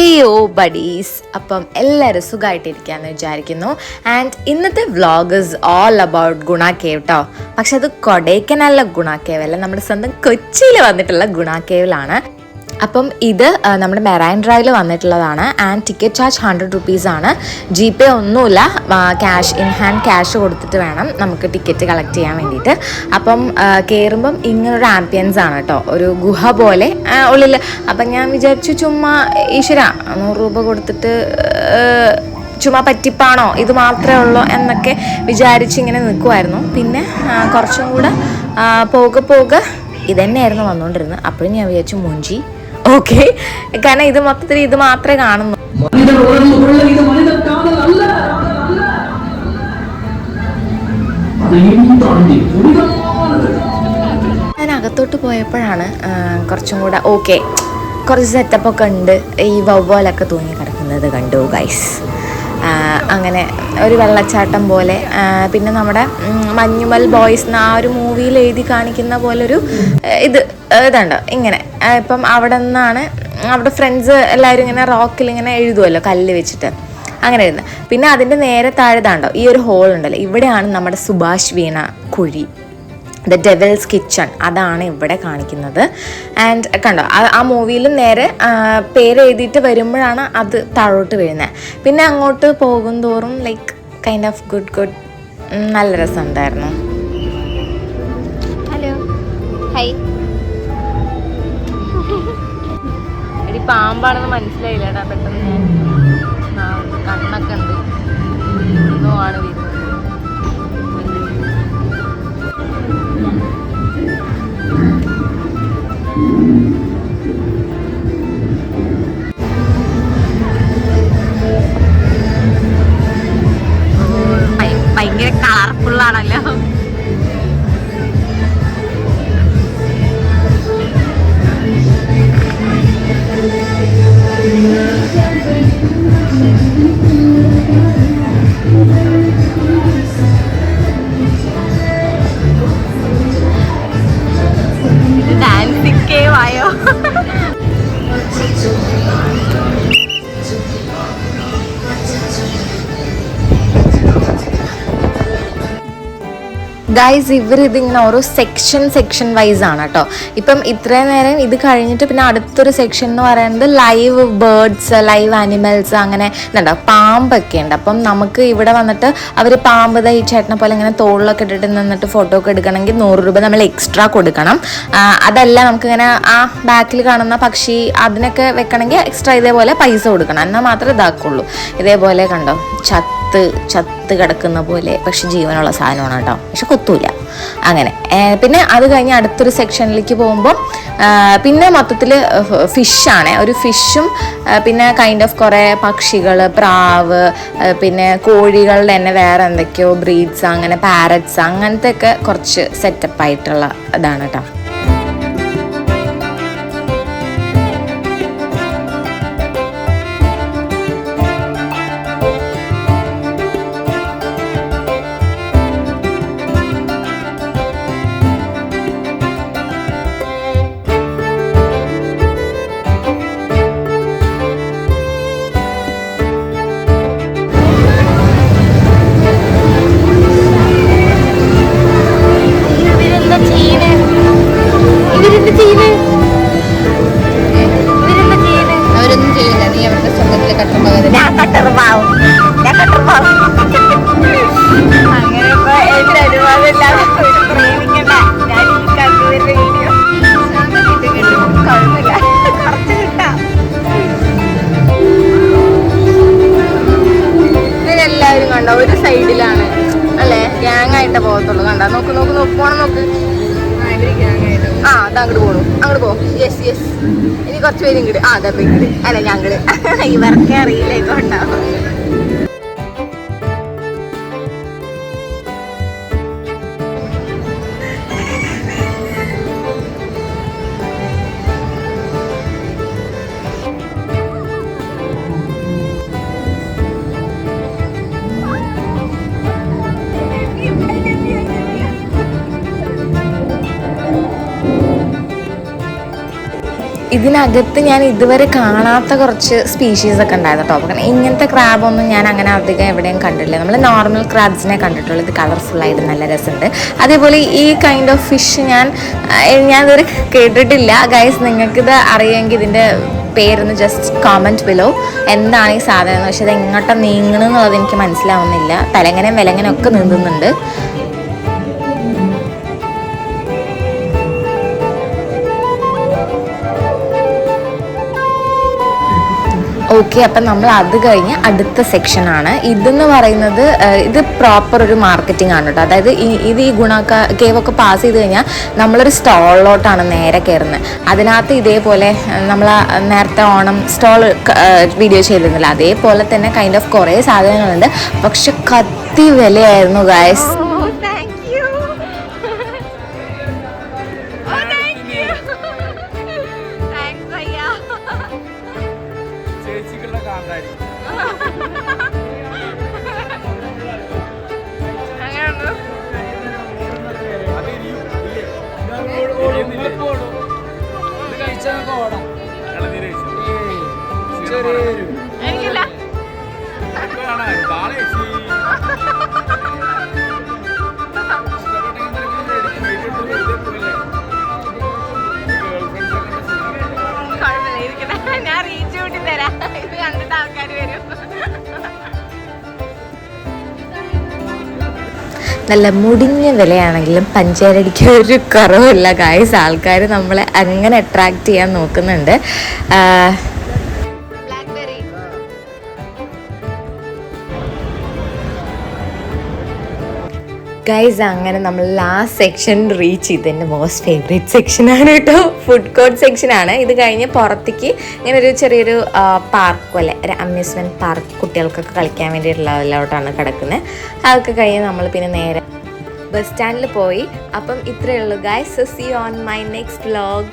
ഹേയോ buddies, അപ്പം എല്ലാവരും സുഖമായിട്ടിരിക്കുകയെന്ന് വിചാരിക്കുന്നു. ആൻഡ് ഇന്നത്തെ വ്ളോഗ് ഇസ് ഓൾ അബൌട്ട് ഗുണ കേവ് കേട്ടോ. പക്ഷെ അത് കൊടൈക്കനാലിലെ ഗുണ കേവ് അല്ല, നമ്മുടെ സ്വന്തം കൊച്ചിയിൽ വന്നിട്ടുള്ള ഗുണ കേവിലാണ്. അപ്പം ഇത് നമ്മുടെ മെറൈൻ ഡ്രൈവിൽ വന്നിട്ടുള്ളതാണ്. ആൻഡ് ടിക്കറ്റ് ചാർജ് 100 റുപ്പീസാണ്. GPay ഒന്നുമില്ല, ക്യാഷ് ഇൻ ഹാൻഡ് ക്യാഷ് കൊടുത്തിട്ട് വേണം നമുക്ക് ടിക്കറ്റ് കളക്ട് ചെയ്യാൻ വേണ്ടിയിട്ട്. അപ്പം കയറുമ്പം ഇങ്ങനൊരു ആംബിയൻസ് ആണ് കേട്ടോ, ഒരു ഗുഹ പോലെ ഉള്ളിൽ. അപ്പം ഞാൻ വിചാരിച്ചു ചുമ്മാ ഈശ്വര 100 രൂപ കൊടുത്തിട്ട് ചുമ്മാ പറ്റിപ്പാണോ, ഇത് മാത്രമേ ഉള്ളൂ എന്നൊക്കെ വിചാരിച്ച് ഇങ്ങനെ നിൽക്കുമായിരുന്നു. പിന്നെ കുറച്ചും കൂടെ പോകെ ഇതന്നെയായിരുന്നു വന്നുകൊണ്ടിരുന്നത്. അപ്പോഴും ഞാൻ വിചാരിച്ചു മുഞ്ചി ഓക്കെ, കാരണം ഇത് മൊത്തത്തിൽ ഇത് മാത്രമേ കാണുന്നു. ഞാൻ അകത്തോട്ട് പോയപ്പോഴാണ് കുറച്ചും കൂടെ ഓക്കെ, കുറച്ച് സെറ്റപ്പൊക്കെ ഉണ്ട്. ഈ വവ്വാലൊക്കെ തൂങ്ങി കിടക്കുന്നത് കണ്ടു ഗൈസ്. അങ്ങനെ ഒരു വെള്ളച്ചാട്ടം പോലെ. പിന്നെ നമ്മുടെ മഞ്ഞുമൽ ബോയ്സ് എന്ന ആ ഒരു മൂവിയിൽ എഴുതി കാണിക്കുന്ന പോലൊരു ഇതുണ്ട് ഇങ്ങനെ. ഇപ്പം അവിടെ നിന്നാണ് അവിടെ ഫ്രണ്ട്സ് എല്ലാവരും ഇങ്ങനെ റോക്കിൽ ഇങ്ങനെ എഴുതുമല്ലോ കല്ല് വെച്ചിട്ട്, അങ്ങനെ ഇരുന്ന്. പിന്നെ അതിൻ്റെ നേരെ താഴെതാണ്ടോ ഈ ഒരു ഹോൾ ഉണ്ടല്ലോ, ഇവിടെയാണ് നമ്മുടെ സുഭാഷ് വീണ കുഴി, ദ ഡെവിൾസ് കിച്ചൺ, അതാണ് ഇവിടെ കാണിക്കുന്നത്. ആൻഡ് കണ്ടോ ആ മൂവിയിലും നേരെ പേര് എഴുതിയിട്ട് വരുമ്പോഴാണ് അത് താഴോട്ട് വീഴുന്നത്. പിന്നെ അങ്ങോട്ട് പോകും തോറും ലൈക്ക് കൈൻഡ് ഓഫ് ഗുഡ് നല്ല രസമുണ്ടായിരുന്നു. Hello hi. എടി പാമ്പാണെന്ന് മനസ്സിലായില്ലേടാ പെട്ടെന്ന്, കണ്ണൊക്കെ ഉണ്ട് ഒന്നും ആണ് വരുന്നത്. ഭയങ്കര കളർഫുള്ളാണല്ലോ. ഇത് ഡാൻസിങ് കേവ് ആയോ? ഗൈസ്, ഇവരിതിങ്ങനെ ഓരോ സെക്ഷൻ വൈസ് ആണ് കേട്ടോ. ഇപ്പം ഇത്രയും നേരം ഇത് കഴിഞ്ഞിട്ട് പിന്നെ അടുത്തൊരു സെക്ഷൻ എന്ന് പറയുന്നത് ലൈവ് ബേർഡ്സ്, ലൈവ് ആനിമൽസ്, അങ്ങനെ ഇതുണ്ടോ പാമ്പൊക്കെ ഉണ്ട്. അപ്പം നമുക്ക് ഇവിടെ വന്നിട്ട് അവർ പാമ്പ് ഈ ചേട്ടനെ പോലെ ഇങ്ങനെ തോളിലൊക്കെ ഇട്ടിട്ട് നിന്നിട്ട് ഫോട്ടോ ഒക്കെ എടുക്കണമെങ്കിൽ 100 രൂപ നമ്മൾ എക്സ്ട്രാ കൊടുക്കണം. അതല്ല നമുക്കിങ്ങനെ ആ ബാക്കിൽ കാണുന്ന പക്ഷി അതിനൊക്കെ വെക്കണമെങ്കിൽ എക്സ്ട്രാ ഇതേപോലെ പൈസ കൊടുക്കണം, എന്നാൽ മാത്രമേ ഇതാക്കുള്ളൂ. ഇതേപോലെ കണ്ടോ ചത്ത് കിടക്കുന്ന പോലെ, പക്ഷെ ജീവനുള്ള സാധനമാണ് കേട്ടോ, പക്ഷെ കൊത്തൂല അങ്ങനെ. പിന്നെ അത് കഴിഞ്ഞ് അടുത്തൊരു സെക്ഷനിലേക്ക് പോകുമ്പോൾ പിന്നെ മൊത്തത്തിൽ ഫിഷാണ്, ഒരു ഫിഷും പിന്നെ കൈൻഡ് ഓഫ് കുറേ പക്ഷികൾ, പ്രാവ്, പിന്നെ കോഴികളുടെ തന്നെ വേറെ എന്തൊക്കെയോ ബ്രീഡ്സ്, അങ്ങനെ പാരറ്റ്സ്, അങ്ങനത്തെ ഒക്കെ കുറച്ച് സെറ്റപ്പായിട്ടുള്ള ഇതാണ് കേട്ടോ. ഒരു സൈഡിലാണ് അല്ലേ, ഗ്യാങ് ആയിട്ട് പോകത്തുള്ളൂ. കണ്ട നോക്ക് പോണം നോക്ക്. ആ അത് അങ്ങോട്ട് പോണു, അങ്ങോട്ട് പോ. യെസ് ഇനി കുറച്ച് പേര് ഇങ്ങോട്ട്. അതെ ഇങ്ങോട്ട് അല്ല ഞങ്ങള് ഇവർക്കേ അറിയില്ലേക്കോ ഉണ്ടാവും. ഇതിനകത്ത് ഞാൻ ഇതുവരെ കാണാത്ത കുറച്ച് സ്പീഷീസ് ഒക്കെ ഉണ്ടായിരുന്നു കേട്ടോ. കാരണം ഇങ്ങനത്തെ ക്രാബൊന്നും ഞാൻ അങ്ങനെ അധികം എവിടെയും കണ്ടിട്ടില്ല. നമ്മൾ നോർമൽ ക്രാബ്സിനെ കണ്ടിട്ടുള്ളൂ. ഇത് കളർഫുള്ളായിട്ട് നല്ല രസമുണ്ട്. അതേപോലെ ഈ കൈൻഡ് ഓഫ് ഫിഷ് ഞാൻ ഇതുവരെ കേട്ടിട്ടില്ല. ഗൈസ്, നിങ്ങൾക്കിത് അറിയാമെങ്കിൽ ഇതിൻ്റെ പേരൊന്ന് ജസ്റ്റ് കോമൻറ്റ് ബിലോ. എന്താണ് ഈ സാധനം എന്ന് വെച്ചാൽ ഇത് എങ്ങോട്ടാണ് നീങ്ങണമെന്നുള്ളത് എനിക്ക് മനസ്സിലാവുന്നില്ല. തലങ്ങനെയും വിലങ്ങനെയും ഒക്കെ നീന്തുന്നുണ്ട്. ഓക്കെ, അപ്പം നമ്മൾ അത് കഴിഞ്ഞ് അടുത്ത സെക്ഷനാണ്. ഇതെന്ന് പറയുന്നത് ഇത് പ്രോപ്പർ ഒരു മാർക്കറ്റിംഗ് ആണ് കേട്ടോ. അതായത് ഇത് ഈ കേവൊക്കെ പാസ് ചെയ്ത് കഴിഞ്ഞാൽ നമ്മളൊരു സ്റ്റോളിലോട്ടാണ് നേരെ കയറുന്നത്. അതിനകത്ത് ഇതേപോലെ നമ്മൾ നേരത്തെ ഓണം സ്റ്റോൾ വീഡിയോ ചെയ്തിരുന്നില്ല, അതേപോലെ തന്നെ കൈൻഡ് ഓഫ് കുറേ സാധനങ്ങളുണ്ട്. പക്ഷെ കത്തി വിലയായിരുന്നു ഗൈസ്. ഞാൻ റീച്ച് കൂട്ടി തരാം, ഇത് കണ്ടിട്ട് ആൾക്കാർ വരും. നല്ല മുടിഞ്ഞ വിലയാണെങ്കിലും പഞ്ചാരടിക്ക് ഒരു കുറവില്ല ഗൈസ്. ആൾക്കാർ നമ്മളെ അങ്ങനെ അട്രാക്റ്റ് ചെയ്യാൻ നോക്കുന്നുണ്ട്. ഗൈസ്, അങ്ങനെ നമ്മൾ ലാസ്റ്റ് സെക്ഷൻ റീച്ച് ചെയ്ത് എൻ്റെ മോസ്റ്റ് ഫേവറേറ്റ് സെക്ഷനാണ് കേട്ടോ. ഫുഡ് കോർട്ട് സെക്ഷനാണ്. ഇത് കഴിഞ്ഞ് പുറത്തേക്ക് ഇങ്ങനെ ഒരു ചെറിയൊരു പാർക്ക് പോലെ ഒരു അമ്യൂസ്മെൻറ്റ് പാർക്ക് കുട്ടികൾക്കൊക്കെ കളിക്കാൻ വേണ്ടിയിട്ടുള്ളതിലോട്ടാണ് കിടക്കുന്നത്. അതൊക്കെ കഴിഞ്ഞ് നമ്മൾ പിന്നെ നേരെ ബസ് സ്റ്റാൻഡിൽ പോയി. അപ്പം ഇത്രയേ ഉള്ളൂ guys. See you on my next vlog.